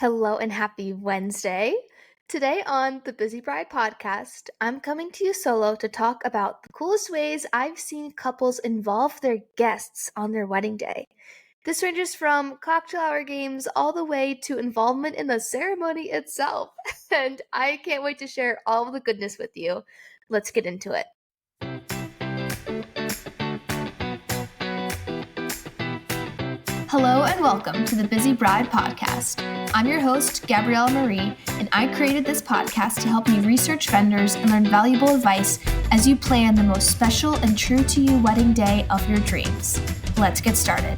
Hello and happy Wednesday. Today on the Busy Bride podcast, I'm coming to you solo to talk about the coolest ways I've seen couples involve their guests on their wedding day. This ranges from cocktail hour games all the way to involvement in the ceremony itself. And I can't wait to share all of the goodness with you. Let's get into it. Hello and welcome to the Busy Bride podcast. I'm your host, Gabriella Marie, and I created this podcast to help you research vendors and learn valuable advice as you plan the most special and true to you wedding day of your dreams. Let's get started.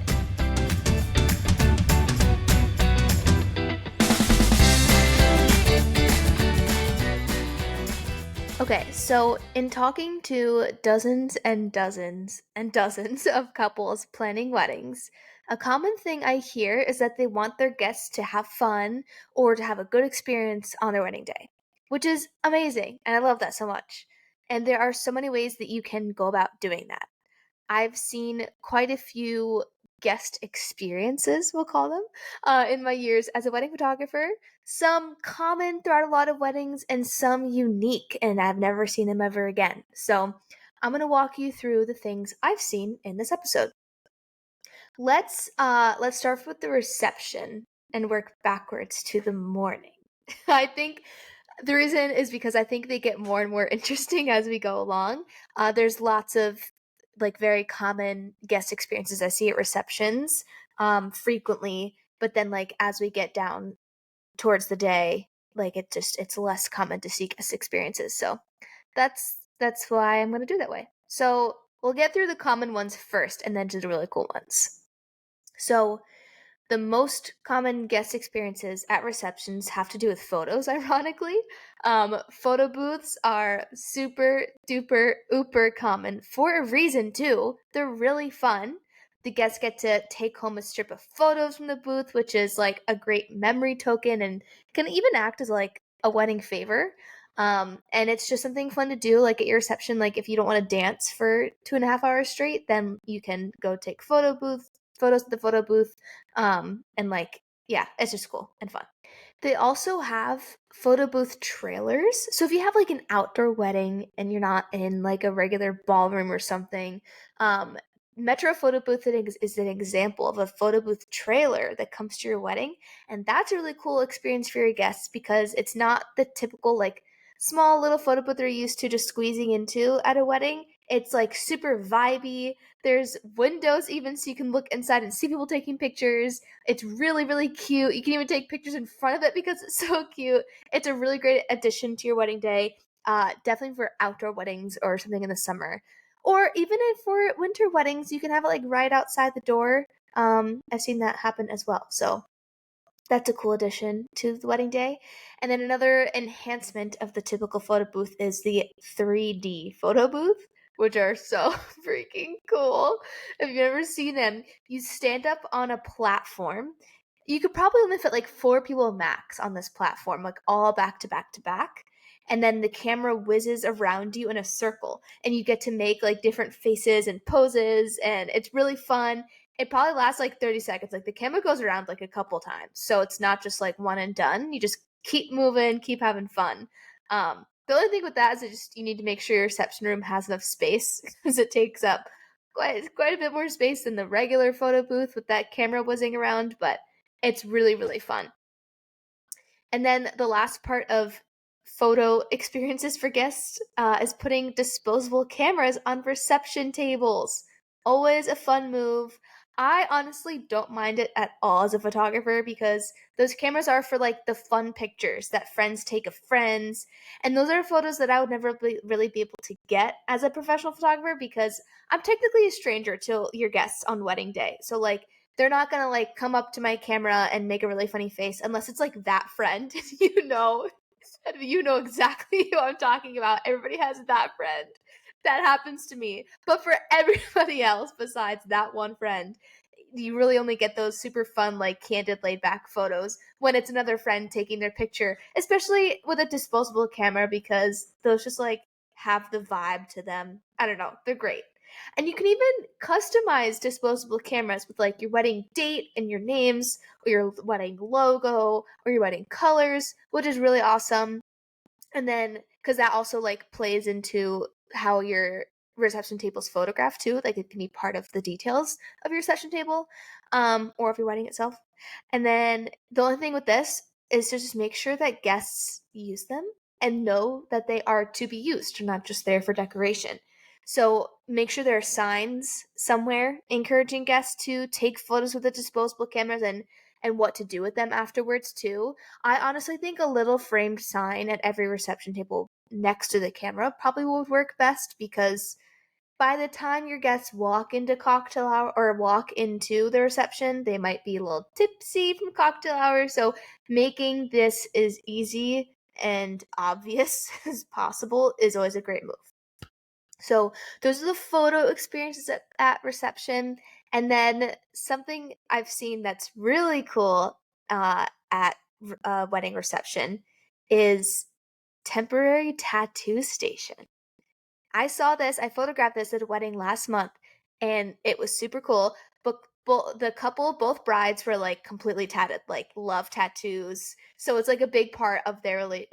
Okay, so in talking to dozens and dozens and dozens of couples planning weddings, a common thing I hear is that they want their guests to have fun or to have a good experience on their wedding day, which is amazing, and I love that so much. And there are so many ways that you can go about doing that. I've seen quite a few guest experiences, we'll call them, in my years as a wedding photographer. Some common throughout a lot of weddings and some unique, and I've never seen them ever again. So I'm going to walk you through the things I've seen in this episode. Let's start with the reception and work backwards to the morning. I think the reason is because I think they get more and more interesting as we go along. There's lots of very common guest experiences I see at receptions frequently, but then as we get down towards the day, it's less common to see guest experiences. So that's why I'm going to do that way. So we'll get through the common ones first and then to the really cool ones. So the most common guest experiences at receptions have to do with photos, ironically. Photo booths are super duper ooper common for a reason, too. They're really fun. The guests get to take home a strip of photos from the booth, which is like a great memory token and can even act as like a wedding favor. And it's just something fun to do, like at your reception. Like if you don't want to dance for 2.5 hours straight, then you can go take photos at the photo booth and yeah, it's just cool and fun. They also have photo booth trailers. So if you have like an outdoor wedding and you're not in like a regular ballroom or something, Metro Photo Booth is an example of a photo booth trailer that comes to your wedding. And that's a really cool experience for your guests because it's not the typical like small little photo booth they're used to just squeezing into at a wedding. It's like super vibey. There's windows even so you can look inside and see people taking pictures. It's really, really cute. You can even take pictures in front of it because it's so cute. It's a really great addition to your wedding day. Definitely for outdoor weddings or something in the summer. Or even for winter weddings, you can have it like right outside the door. I've seen that happen as well. So that's a cool addition to the wedding day. And then another enhancement of the typical photo booth is the 3D photo booth, which are so freaking cool. If you've ever seen them, you stand up on a platform. You could probably only fit like 4 people max on this platform, like all back to back to back. And then the camera whizzes around you in a circle, and you get to make like different faces and poses, and it's really fun. It probably lasts like 30 seconds. Like the camera goes around like a couple times. So it's not just like one and done. You just keep moving, keep having fun. The only thing with that is you need to make sure your reception room has enough space because it takes up quite a bit more space than the regular photo booth with that camera whizzing around, but it's really, really fun. And then the last part of photo experiences for guests is putting disposable cameras on reception tables. Always a fun move. I honestly don't mind it at all as a photographer because those cameras are for like the fun pictures that friends take of friends. And those are photos that I would never really be able to get as a professional photographer because I'm technically a stranger to your guests on wedding day. So like they're not gonna like come up to my camera and make a really funny face unless it's like that friend. You know exactly who I'm talking about. Everybody has that friend. That happens to me. But for everybody else besides that one friend, you really only get those super fun, like candid, laid back photos when it's another friend taking their picture, especially with a disposable camera because those just like have the vibe to them. I don't know. They're great. And you can even customize disposable cameras with like your wedding date and your names, or your wedding logo, or your wedding colors, which is really awesome. And then, because that also like plays into how your reception table's photographed too, like it can be part of the details of your reception table, or of your wedding itself. And then the only thing with this is to just make sure that guests use them and know that they are to be used, not just there for decoration. So make sure there are signs somewhere encouraging guests to take photos with the disposable cameras, and what to do with them afterwards too. I honestly think a little framed sign at every reception table next to the camera probably would work best, because by the time your guests walk into cocktail hour or walk into the reception, they might be a little tipsy from cocktail hour. So making this as easy and obvious as possible is always a great move. So those are the photo experiences at reception. And then something I've seen that's really cool at wedding reception is temporary tattoo station. I saw this, I photographed this at a wedding last month, and it was super cool. But the couple, both brides, were like completely tatted, like love tattoos. So it's like a big part of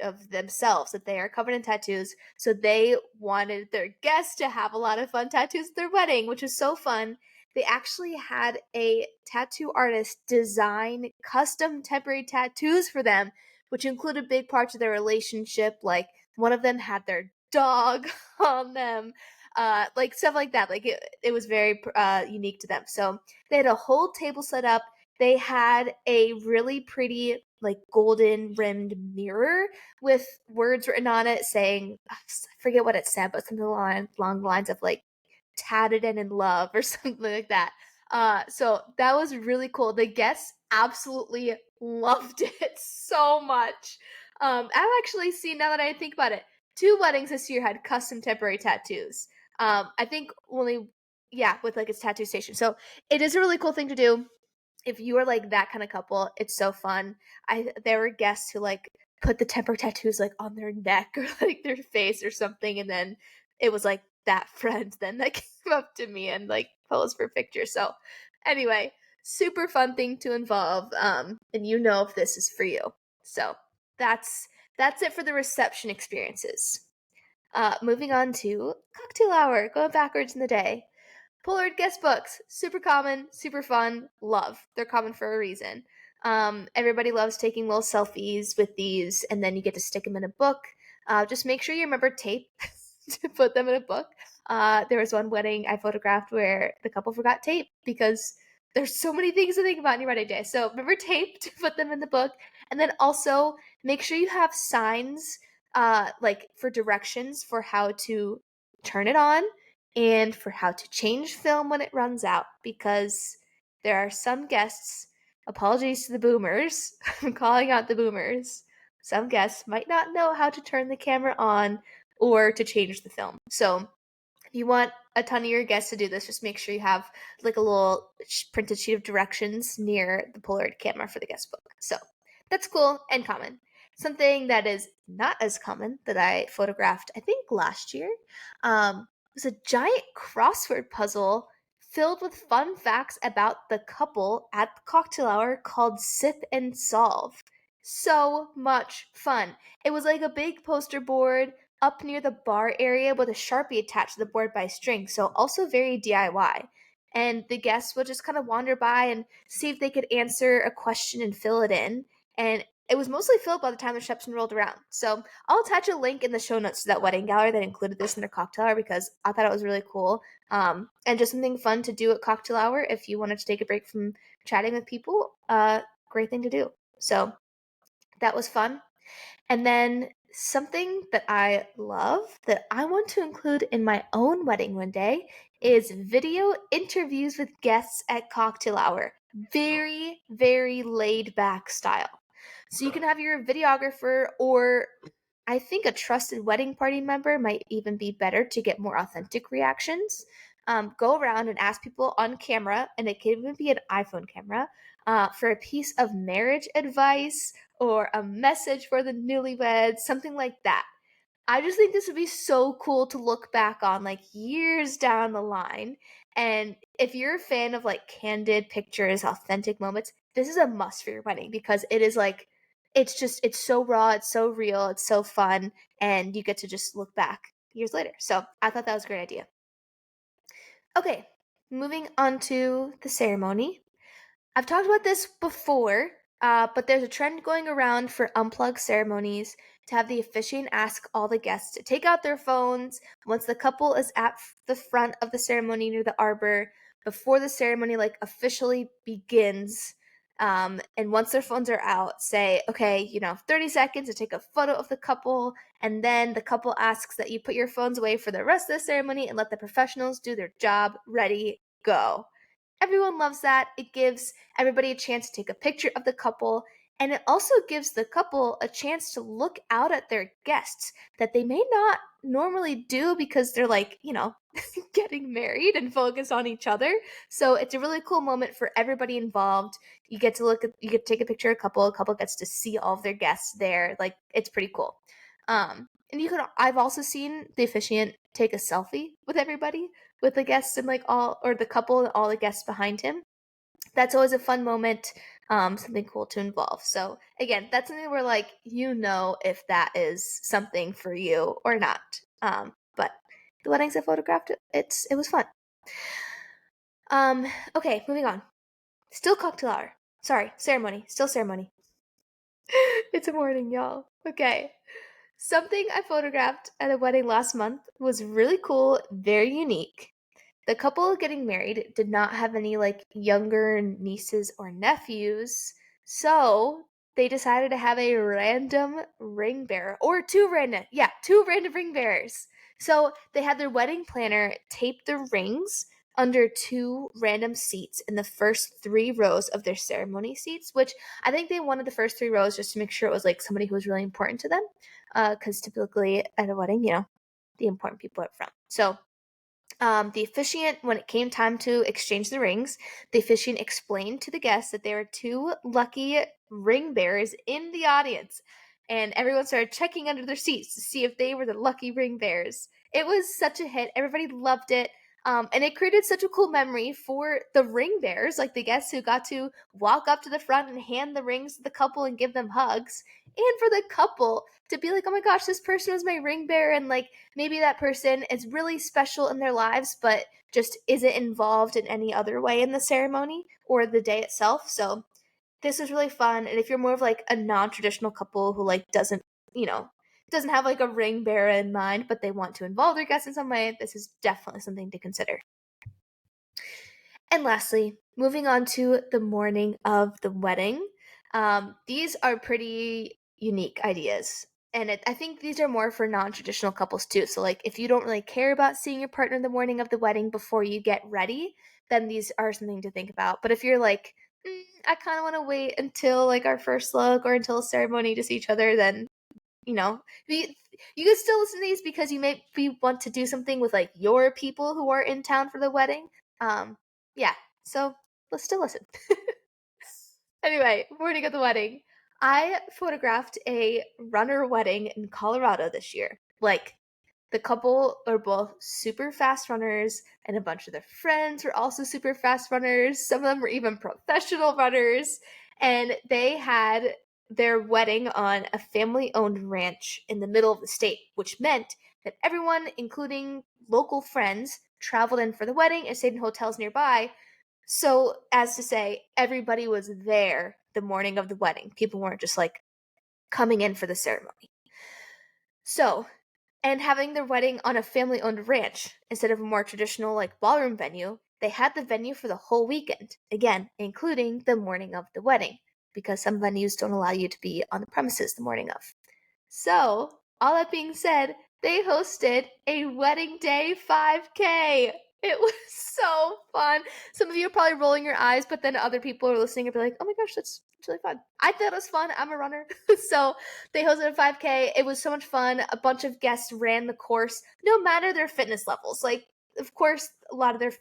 of themselves that they are covered in tattoos. So they wanted their guests to have a lot of fun tattoos at their wedding, which is so fun. They actually had a tattoo artist design custom temporary tattoos for them, which included big parts of their relationship. Like one of them had their dog on them, like stuff like that. Like it was very unique to them. So they had a whole table set up. They had a really pretty like golden rimmed mirror with words written on it saying, I forget what it said, but something along the lines of like tatted and in love or something like that. So that was really cool. The guests absolutely loved it so much. I've actually seen, now that I think about it, two weddings this year had custom temporary tattoos. I think only, yeah, with like its tattoo station. So it is a really cool thing to do. If you are like that kind of couple, it's so fun. There were guests who like put the temporary tattoos like on their neck or like their face or something, and then it was like that friend then that came up to me and like posed for pictures. So anyway, super fun thing to involve. And you know if this is for you. So that's that's it for the reception experiences. Moving on to cocktail hour, going backwards in the day. Polaroid guest books, super common, super fun, love. They're common for a reason. Everybody loves taking little selfies with these, and then you get to stick them in a book. Just make sure you remember tape to put them in a book. There was one wedding I photographed where the couple forgot tape because there's so many things to think about in your wedding day. So remember tape to put them in the book, and then also make sure you have signs, like for directions for how to turn it on and for how to change film when it runs out, because there are some guests, apologies to the boomers, I'm calling out the boomers, some guests might not know how to turn the camera on or to change the film. So if you want a ton of your guests to do this, just make sure you have like a little printed sheet of directions near the Polaroid camera for the guest book. So that's cool and common. Something that is not as common that I photographed, I think last year, was a giant crossword puzzle filled with fun facts about the couple at the cocktail hour called Sip and Solve. So much fun. It was like a big poster board up near the bar area with a Sharpie attached to the board by a string, so also very DIY. And the guests would just kind of wander by and see if they could answer a question and fill it in. And it was mostly filled by the time the reception rolled around. So I'll attach a link in the show notes to that wedding gallery that included this in their cocktail hour, because I thought it was really cool. And just something fun to do at cocktail hour if you wanted to take a break from chatting with people. Great thing to do. So that was fun. And then something that I love that I want to include in my own wedding one day is video interviews with guests at cocktail hour. Very, very laid back style. So you can have your videographer, or I think a trusted wedding party member might even be better to get more authentic reactions. Go around and ask people on camera, and it can even be an iPhone camera, for a piece of marriage advice or a message for the newlyweds, something like that. I just think this would be so cool to look back on like years down the line. And if you're a fan of like candid pictures, authentic moments, this is a must for your wedding because it is like it's so raw, it's so real, it's so fun, and you get to just look back years later. So I thought that was a great idea. Okay, moving on to the ceremony. I've talked about this before, but there's a trend going around for unplugged ceremonies to have the officiant ask all the guests to take out their phones once the couple is at the front of the ceremony near the arbor before the ceremony like officially begins. And once their phones are out, say, okay, 30 seconds to take a photo of the couple, and then the couple asks that you put your phones away for the rest of the ceremony and let the professionals do their job. Ready, go. Everyone loves that. It gives everybody a chance to take a picture of the couple, and it also gives the couple a chance to look out at their guests that they may not normally do because they're like, getting married and focus on each other. So it's a really cool moment for everybody involved. You get to take a picture of a couple gets to see all of their guests there. Like it's pretty cool. And I've also seen the officiant take a selfie with everybody, with the guests and like all or the couple and all the guests behind him. That's always a fun moment, something cool to involve. So again, that's something where like if that is something for you or not. But the weddings I photographed, it was fun. Okay, moving on. Still cocktail hour. Sorry, ceremony. Still ceremony. It's a morning, y'all. Okay. Something I photographed at a wedding last month was really cool, very unique. The couple getting married did not have any like younger nieces or nephews, so they decided to have a random ring bearer or two random ring bearers. So they had their wedding planner tape the rings under two random seats in the first three rows of their ceremony seats, which I think they wanted the first three rows just to make sure it was like somebody who was really important to them. Because typically at a wedding, the important people up front. So the officiant, when it came time to exchange the rings, the officiant explained to the guests that there were two lucky ring bearers in the audience, and everyone started checking under their seats to see if they were the lucky ring bearers. It was such a hit; everybody loved it, and it created such a cool memory for the ring bearers, like the guests who got to walk up to the front and hand the rings to the couple and give them hugs, and for the couple to be like, "Oh my gosh, this person was my ring bearer," and like maybe that person is really special in their lives, but just isn't involved in any other way in the ceremony or the day itself. So this is really fun. And if you're more of like a non-traditional couple who like you know, doesn't have like a ring bearer in mind, but they want to involve their guests in some way, this is definitely something to consider. And lastly, moving on to the morning of the wedding. These are pretty unique ideas. And I think these are more for non traditional couples too. So, like, if you don't really care about seeing your partner the morning of the wedding before you get ready, then these are something to think about. But if you're like, I kind of want to wait until like our first look or until a ceremony to see each other, then you know you can still listen to these because you maybe want to do something with like your people who are in town for the wedding. Yeah, so let's still listen. Anyway, morning of the wedding, I photographed a runner wedding in Colorado this year. Like, the couple are both super fast runners, and a bunch of their friends were also super fast runners. Some of them were even professional runners, and they had their wedding on a family owned ranch in the middle of the state, which meant that everyone, including local friends, traveled in for the wedding and stayed in hotels nearby. So, as to say, everybody was there the morning of the wedding. People weren't just like coming in for the ceremony. So, and having their wedding on a family owned ranch instead of a more traditional like ballroom venue, they had the venue for the whole weekend, again, including the morning of the wedding, because some venues don't allow you to be on the premises the morning of. So, all that being said, they hosted a wedding day 5K. It was so fun. Some of you are probably rolling your eyes, but then other people are listening and be like, oh my gosh, that's really fun. I thought it was fun. I'm a runner. So they hosted a 5K. It was so much fun. A bunch of guests ran the course, no matter their fitness levels. Like, of course, a lot of their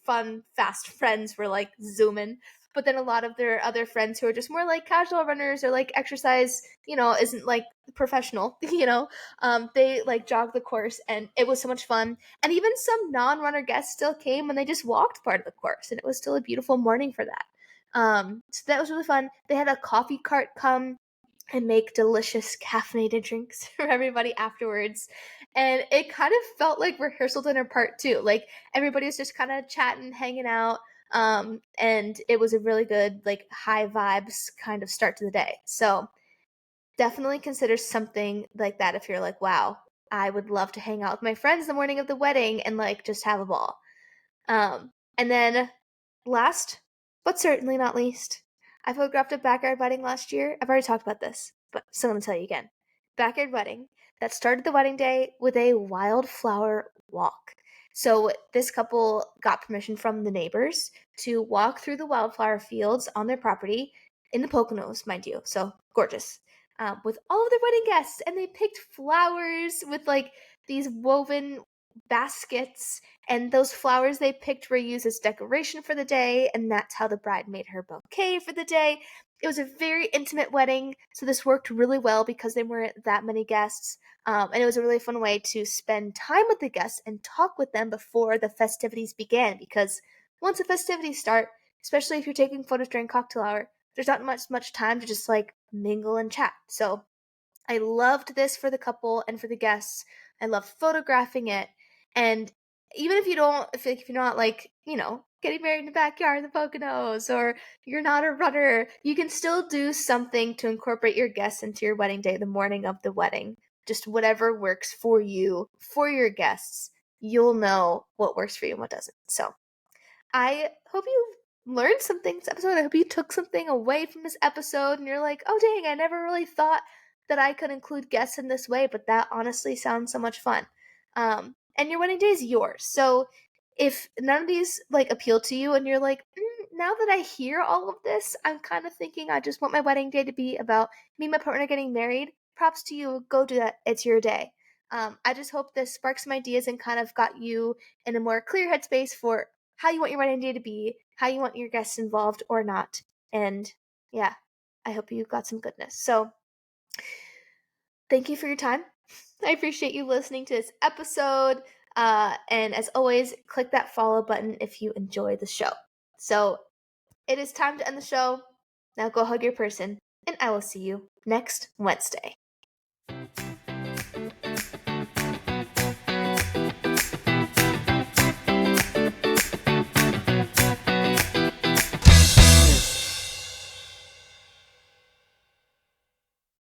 fun, fast friends were like zooming. but then a lot of their other friends who are just more like casual runners or like exercise, isn't like professional, they like jog the course, and it was so much fun. And even some non-runner guests still came and they just walked part of the course, and it was still a beautiful morning for that. So that was really fun. They had a coffee cart come and make delicious caffeinated drinks for everybody afterwards. And it kind of felt like rehearsal dinner part two. Like everybody was just kind of chatting, hanging out. And it was a really good, like high vibes kind of start to the day. So definitely consider something like that if you're like, wow, I would love to hang out with my friends the morning of the wedding and like just have a ball. And then last, but certainly not least, I photographed a backyard wedding last year. I've already talked about this, but still gonna tell you again. Backyard wedding that started the wedding day with a wildflower walk. So this couple got permission from the neighbors to walk through the wildflower fields on their property in the Poconos, mind you. So gorgeous. With all of their wedding guests, and they picked flowers with like these woven baskets, and those flowers they picked were used as decoration for the day, and that's how the bride made her bouquet for the day. It was a very intimate wedding, so this worked really well because there weren't that many guests, and it was a really fun way to spend time with the guests and talk with them before the festivities began, because once the festivities start, especially if you're taking photos during cocktail hour, there's not much time to just like mingle and chat. So I loved this for the couple and for the guests. I loved photographing it. And even if you don't, if you're not like, getting married in the backyard in the Poconos, or you're not a runner, you can still do something to incorporate your guests into your wedding day, the morning of the wedding. Just whatever works for you, for your guests. You'll know what works for you and what doesn't. So I hope you learned something this episode. I hope you took something away from this episode and you're like, oh dang, I never really thought that I could include guests in this way, but that honestly sounds so much fun. And your wedding day is yours. So if none of these like appeal to you and you're like, now that I hear all of this, I'm kind of thinking I just want my wedding day to be about me and my partner getting married, props to you. Go do that. It's your day. I just hope this sparked some ideas and kind of got you in a more clear headspace for how you want your wedding day to be, how you want your guests involved or not. And yeah, I hope you got some goodness. So thank you for your time. I appreciate you listening to this episode. And as always, click that follow button if you enjoy the show. So it is time to end the show. Now go hug your person, and I will see you next Wednesday.